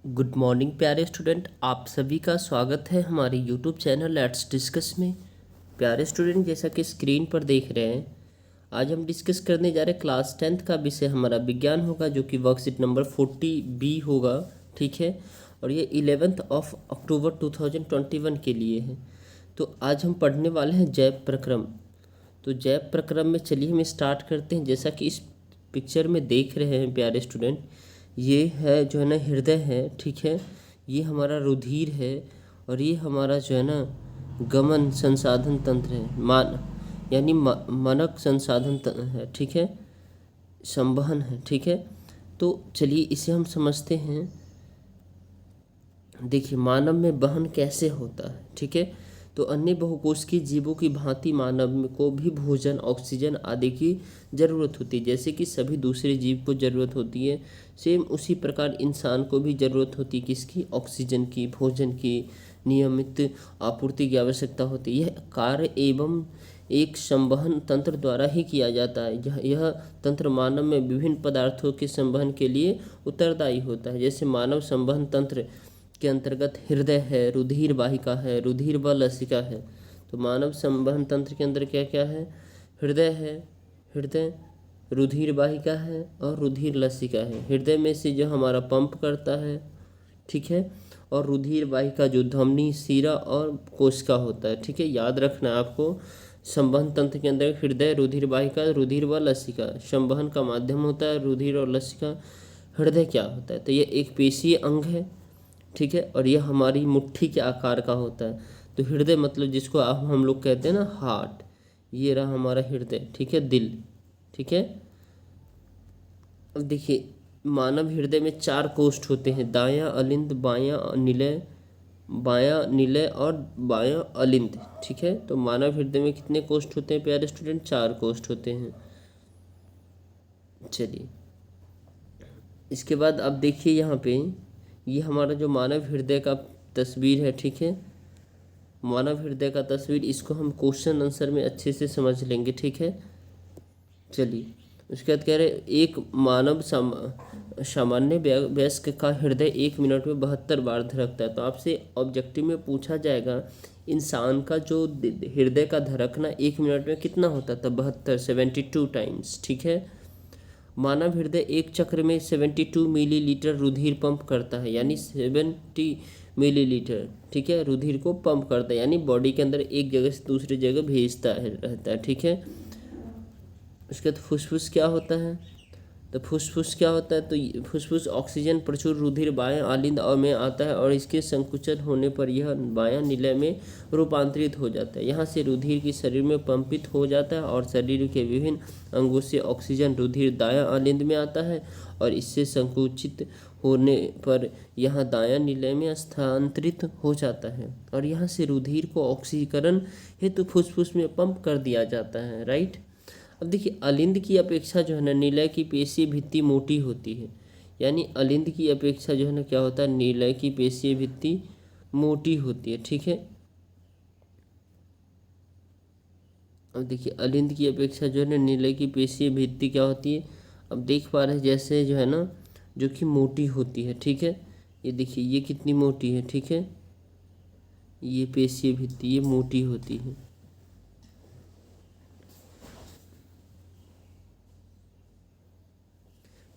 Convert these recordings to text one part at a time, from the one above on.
Good morning प्यारे student, आप सभी का स्वागत है हमारे यूट्यूब चैनल लेट्स डिस्कस में। प्यारे स्टूडेंट, जैसा कि स्क्रीन पर देख रहे हैं, आज हम डिस्कस करने जा रहे हैं क्लास 10th का विषय हमारा विज्ञान होगा, जो कि वर्कशीट नंबर 40B होगा। ठीक है, और ये 11 अक्टूबर 2021 के लिए है। तो आज हम पढ़ने वाले हैं जैव प्रक्रम। तो जैव प्रक्रम में चलिए हम स्टार्ट करते हैं। जैसा कि इस पिक्चर में देख रहे हैं प्यारे स्टूडेंट, ये है जो है ना हृदय है। ठीक है, ये हमारा रुधिर है और ये हमारा जो है ना गमन संसाधन तंत्र है, यानी मानक संसाधन है। ठीक है, संवहन है। ठीक है, तो चलिए इसे हम समझते हैं। देखिए, मानव में वहन कैसे होता है। ठीक है, तो अन्य बहुकोशिकीय जीवों की भांति मानव को भी भोजन, ऑक्सीजन आदि की ज़रूरत होती है। जैसे कि सभी दूसरे जीव को ज़रूरत होती है, सेम उसी प्रकार इंसान को भी ज़रूरत होती है किसकी? ऑक्सीजन की, भोजन की नियमित आपूर्ति की आवश्यकता होती है। यह कार्य एवं एक संवहन तंत्र द्वारा ही किया जाता है। यह तंत्र मानव में विभिन्न पदार्थों के संवहन के लिए उत्तरदायी होता है। जैसे मानव संवहन तंत्र के अंतर्गत हृदय है, रुधिर वाहिका है, रुधिर व लसिका है। तो मानव संवहन तंत्र के अंदर क्या क्या है? हृदय है, हृदय, रुधिर वाहिका है और रुधिर लसिका है। हृदय में से जो हमारा पंप करता है, ठीक है, और रुधिर वाहिका जो धमनी, सीरा और कोशिका होता है। ठीक है, याद रखना है आपको। संवहन तंत्र के अंदर हृदय, रुधिर वाहिका, रुधिर व लसिका संवहन का माध्यम होता है। रुधिर और लसिका। हृदय क्या होता है? तो ये एक पेशीय अंग है। ठीक है, और यह हमारी मुट्ठी के आकार का होता है। तो हृदय मतलब जिसको आप हम लोग कहते हैं ना हार्ट, ये रहा हमारा हृदय। ठीक है, दिल। ठीक है, अब देखिए, मानव हृदय में 4 कोष्ठ होते हैं, दायां अलिंद, बायां निलय और बायां अलिंद। ठीक है, तो मानव हृदय में कितने कोष्ठ होते हैं प्यारे स्टूडेंट? 4 कोष्ठ होते हैं। चलिए, इसके बाद अब देखिए यहाँ पे, ये हमारा जो मानव हृदय का तस्वीर है। ठीक है, मानव हृदय का तस्वीर, इसको हम क्वेश्चन आंसर में अच्छे से समझ लेंगे। ठीक है, चलिए उसके बाद कह रहे एक मानव सामान्य वयस्क का हृदय 1 मिनट में 72 बार धड़कता है। तो आपसे ऑब्जेक्टिव में पूछा जाएगा इंसान का जो हृदय का धड़कना 1 मिनट में कितना होता था? 72 टाइम्स। ठीक है, मानव हृदय एक चक्र में 72 मिलीलीटर रुधिर पंप करता है, यानी 70 मिलीलीटर। ठीक है, रुधिर को पंप करता है, यानी बॉडी के अंदर एक जगह से दूसरी जगह भेजता है, रहता है। ठीक है, उसके बाद फुसफुस क्या होता है? तो फुसफुस क्या होता है? तो फुसफुस ऑक्सीजन प्रचुर रुधिर बायां आलिंद में आता है और इसके संकुचन होने पर यह बायां निलय में रूपांतरित हो जाता है। यहाँ से रुधिर की शरीर में पंपित हो जाता है और शरीर के विभिन्न अंगों से ऑक्सीजन रुधिर दायां आलिंद में आता है और इससे संकुचित होने पर यहाँ दायां निलय में स्थानांतरित हो जाता है और यहाँ से रुधिर को ऑक्सीकरण हेतु फुसफुस में पंप कर दिया जाता है। राइट। अब देखिए, अलिंद की अपेक्षा जो है ना निलय की पेशीय भित्ति मोटी होती है, यानी अलिंद की अपेक्षा जो है ना क्या होता है? निलय की पेशीय भित्ति मोटी होती है। ठीक है, अब देखिए, अलिंद की अपेक्षा जो है ना निलय की पेशीय भित्ति क्या होती है? अब देख पा रहे हैं जैसे जो है ना, जो कि मोटी होती है। ठीक है, ये देखिए, ये कितनी मोटी है। ठीक है, ये पेशीय भित्ति ये मोटी होती है।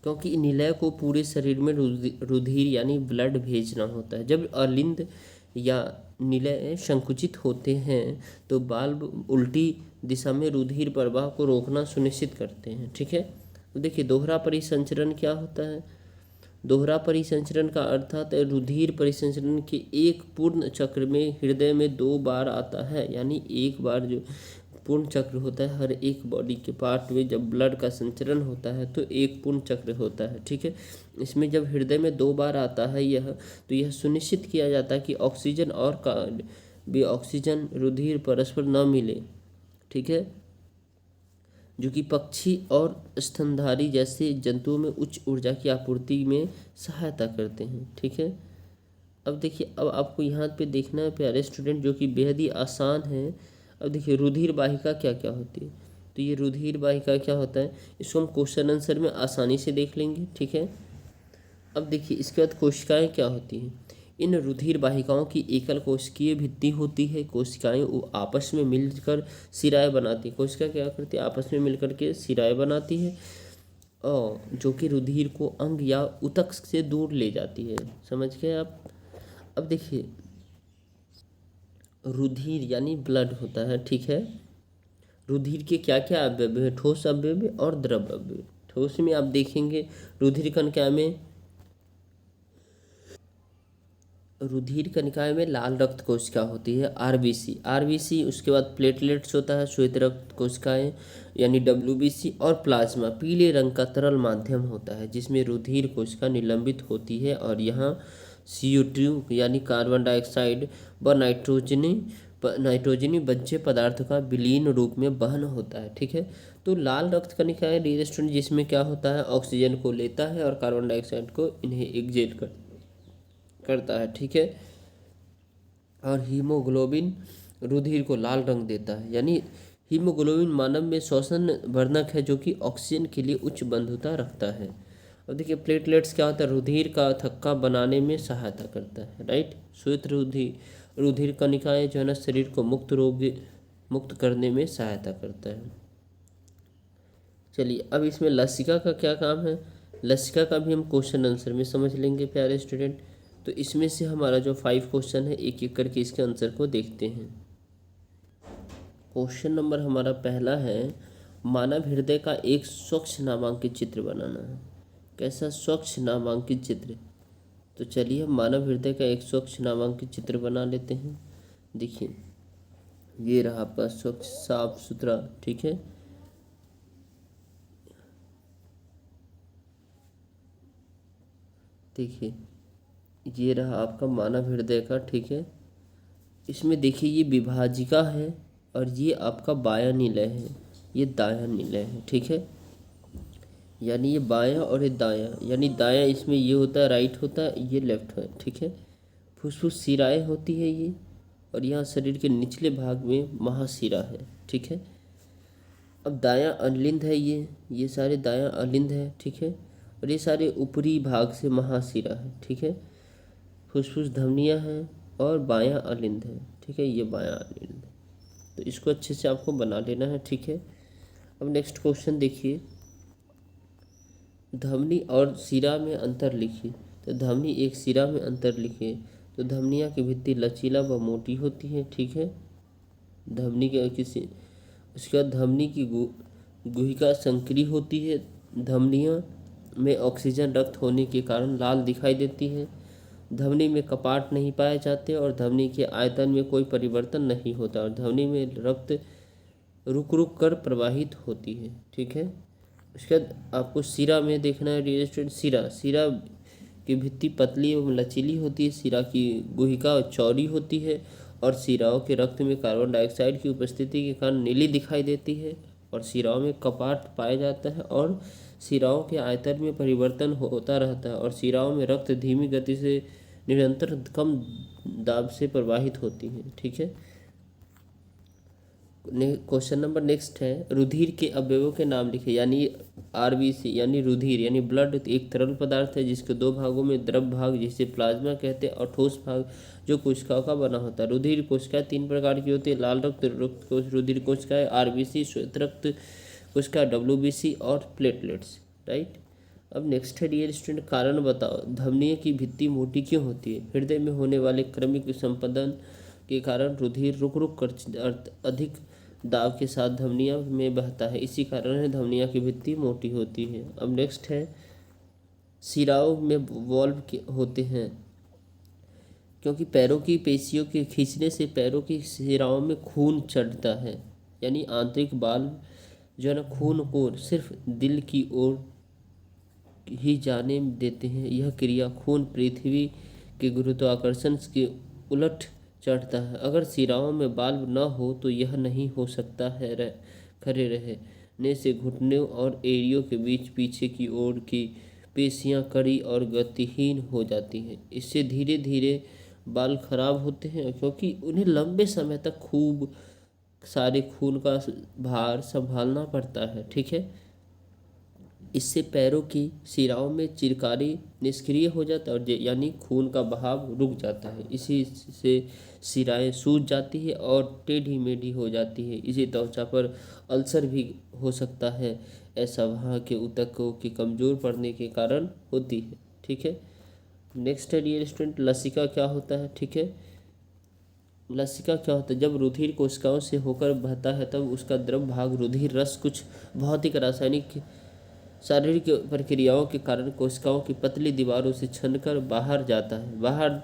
क्योंकि निलय को पूरे शरीर में रुधिर यानी ब्लड भेजना होता है। जब अलिंद या निलय संकुचित होते हैं तो वाल्व उल्टी दिशा में रुधिर प्रवाह को रोकना सुनिश्चित करते हैं। ठीक है, तो देखिए, दोहरा परिसंचरण क्या होता है? दोहरा परिसंचरण का अर्थात रुधिर परिसंचरण के एक पूर्ण चक्र में हृदय में 2 बार आता है, यानी एक बार जो पूर्ण चक्र होता है हर एक बॉडी के पार्ट में जब ब्लड का संचरण होता है तो एक पूर्ण चक्र होता है। ठीक है, इसमें जब हृदय में 2 बार आता है तो यह सुनिश्चित किया जाता है कि ऑक्सीजन और ऑक्सीजन रुधिर परस्पर न मिले। ठीक है, जो कि पक्षी और स्तनधारी जैसे जंतुओं में उच्च ऊर्जा की आपूर्ति में सहायता करते हैं। ठीक है, अब देखिए, अब आपको यहाँ पे देखना है प्यारे स्टूडेंट, जो कि बेहद ही आसान है। अब देखिए, रुधिर वाहिका क्या क्या होती है? तो ये रुधिर वाहिका क्या होता है, इसको हम क्वेश्चन आंसर में आसानी से देख लेंगे। ठीक है, अब देखिए इसके बाद कोशिकाएं क्या होती हैं। इन रुधिर वाहिकाओं की एकल कोशिकीय भित्ति होती है। कोशिकाएं वो आपस में मिलकर सिराएं बनाती हैं। कोशिका क्या करती है, आपस में मिलकर के सिराएं बनाती है और जो कि रुधिर को अंग या ऊतक से दूर ले जाती है। समझ गए आप। अब देखिए रुधिर यानी ब्लड होता है, ठीक है। रुधिर के क्या क्या अवयव है, ठोस अवयव और द्रव अवयव। ठोस में आप देखेंगे रुधिर कणिका में, रुधिर कणिकाएं में लाल रक्त कोशिका होती है आरबीसी, उसके बाद प्लेटलेट्स होता है, श्वेत रक्त कोशिकाएं यानी डब्ल्यूबीसी, और प्लाज्मा पीले रंग का तरल माध्यम होता है जिसमें रुधिर कोशिका निलंबित होती है और यहाँ CO2 यानी कार्बन डाइऑक्साइड व नाइट्रोजनी बज्य पदार्थ का विलीन रूप में वहन होता है, ठीक है। तो लाल रक्त कणिकाएं डियर स्टूडेंट जिसमें क्या होता है, ऑक्सीजन को लेता है और कार्बन डाइऑक्साइड को इन्हें एक्सहेल करता है, ठीक है। और हीमोग्लोबिन रुधिर को लाल रंग देता है, यानी हीमोग्लोबिन मानव में श्वसन वर्धक है जो कि ऑक्सीजन के लिए उच्च बंधुता रखता है। अब देखिए प्लेटलेट्स क्या होता है, रुधिर का थक्का बनाने में सहायता करता है, राइट। श्वेत रुधिर कणिकाएं जो है ना शरीर को मुक्त करने में सहायता करता है। चलिए अब इसमें लसिका का क्या काम है, लसिका का भी हम क्वेश्चन आंसर में समझ लेंगे प्यारे स्टूडेंट। तो इसमें से हमारा जो 5 क्वेश्चन है एक एक करके इसके आंसर को देखते हैं। क्वेश्चन नंबर हमारा पहला है, मानव हृदय का एक स्वच्छ नामांकित चित्र बनाना है। कैसा स्वच्छ नामांकित चित्र। तो चलिए हम मानव हृदय का एक स्वच्छ नामांकित चित्र बना लेते हैं। देखिए ये रहा आपका स्वच्छ साफ सुथरा, ठीक है। देखिए ये रहा आपका मानव हृदय का, ठीक है। इसमें देखिए ये विभाजिका है और ये आपका बायां निलय है, ये दायां निलय है, ठीक है। यानी ये बायां और ये दायां, यानी दायां इसमें ये होता है, राइट होता है, ये लेफ्ट है, ठीक है। फुसफुस सिराएं होती है ये, और यहाँ शरीर के निचले भाग में महाशिरा है, ठीक है। अब दायां अलिंद है, ये सारे दायां अलिंद है, ठीक है। और ये सारे ऊपरी भाग से महाशिरा है, ठीक है। फुसफुस धमनियाँ हैं और बायां अलिंद है, ठीक है, ये बायां अलिंद है। तो इसको अच्छे से आपको बना लेना है, ठीक है। अब नेक्स्ट क्वेश्चन देखिए, धमनी और सिरा में अंतर लिखिए। तो धमनी एक सिरा में अंतर लिखिए। तो धमनियाँ की भित्ति लचीला व मोटी होती है, ठीक है। धमनी के किसी उसके बाद धमनी की गुहिका संकरी होती है। धमनियाँ में ऑक्सीजन रक्त होने के कारण लाल दिखाई देती है। धमनी में कपाट नहीं पाए जाते और धमनी के आयतन में कोई परिवर्तन नहीं होता और धमनी में रक्त रुक रुक कर प्रवाहित होती है, ठीक है। उसके बाद आपको सिरा में देखना है डियर स्टूडेंट, सिरा की भित्ति पतली एवं लचीली होती है। सिरा की गुहिका चौड़ी होती है और सिराओं के रक्त में कार्बन डाइऑक्साइड की उपस्थिति के कारण नीली दिखाई देती है और सिराओं में कपाट पाया जाता है और सिराओं के आयतन में परिवर्तन होता रहता है और सिराओं में रक्त धीमी गति से निरंतर कम दाब से प्रवाहित होती है, ठीक है। क्वेश्चन नंबर नेक्स्ट है, रुधिर के अवयवों के नाम लिखे। यानी आरबीसी यानी रुधिर यानी ब्लड एक तरल पदार्थ है जिसके दो भागों में द्रव भाग जिसे प्लाज्मा कहते हैं और ठोस भाग जो कोशिकाओं का बना होता है। रुधिर कोशिकाएं 3 प्रकार की होती है, लाल रक्त रुधिर कोशिकाएं, आरबीसी श्वेत रक्त कोशिका डब्ल्यूबीसी और प्लेटलेट्स, राइट। अब नेक्स्ट है डियर स्टूडेंट, कारण बताओ। धमनियों की भित्ति मोटी क्यों होती है। हृदय में होने वाले क्रमिक संपदन के कारण रुधिर रुक रुक कर अधिक दाब के साथ धमनियों में बहता है, इसी कारण है धमनियों की भित्ति मोटी होती है। अब नेक्स्ट है, सिराओं में वॉल्व होते हैं क्योंकि पैरों की पेशियों के खींचने से पैरों की सिराओं में खून चढ़ता है। यानी आंतरिक वाल्व जो है ना खून को सिर्फ दिल की ओर ही जाने देते हैं। यह क्रिया खून पृथ्वी के गुरुत्वाकर्षण के उलट चढ़ता है। अगर सिराओं में वाल्व न हो तो यह नहीं हो सकता है। खड़े रहने से घुटनों और एड़ियों के बीच पीछे की ओर की पेशियां कड़ी और गतिहीन हो जाती हैं। इससे धीरे धीरे बाल खराब होते हैं क्योंकि उन्हें लंबे समय तक खूब सारे खून का भार संभालना पड़ता है, ठीक है। इससे पैरों की शिराओं में चिरकारी निष्क्रिय हो जाता है और यानी खून का बहाव रुक जाता है। इसी से शिराएं सूज जाती है और टेढ़ी मेढ़ी हो जाती है। इसी त्वचा पर अल्सर भी हो सकता है। ऐसा वहाँ के ऊतकों के कमज़ोर पड़ने के कारण होती है। ठीक है। नेक्स्ट है डियर स्टूडेंट, लसिका क्या होता है। ठीक है, लसिका क्या होता है, जब रुधिर कोशिकाओं से होकर बहता है तब उसका द्रव भाग रुधिर रस कुछ भौतिक रासायनिक शारीरिक प्रक्रियाओं के कारण कोशिकाओं की पतली दीवारों से छनकर बाहर जाता है। बाहर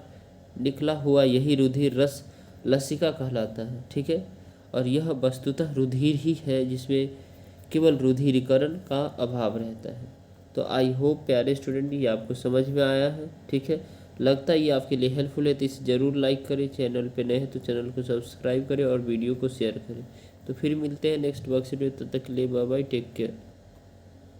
निकला हुआ यही रुधिर रस लसिका कहलाता है। ठीक है, और यह वस्तुतः रुधिर ही है जिसमें केवल रुधिरीकरण का अभाव रहता है। तो आई होप प्यारे स्टूडेंट ये आपको समझ में आया है। ठीक है, लगता है ये आपके लिए हेल्पफुल है तो इसे ज़रूर लाइक करें। चैनल पे नए हैं तो चैनल को सब्सक्राइब करें और वीडियो को शेयर करें। तो फिर मिलते हैं नेक्स्ट वर्कशीट में, तब तक के लिए बाय बाय, टेक केयर।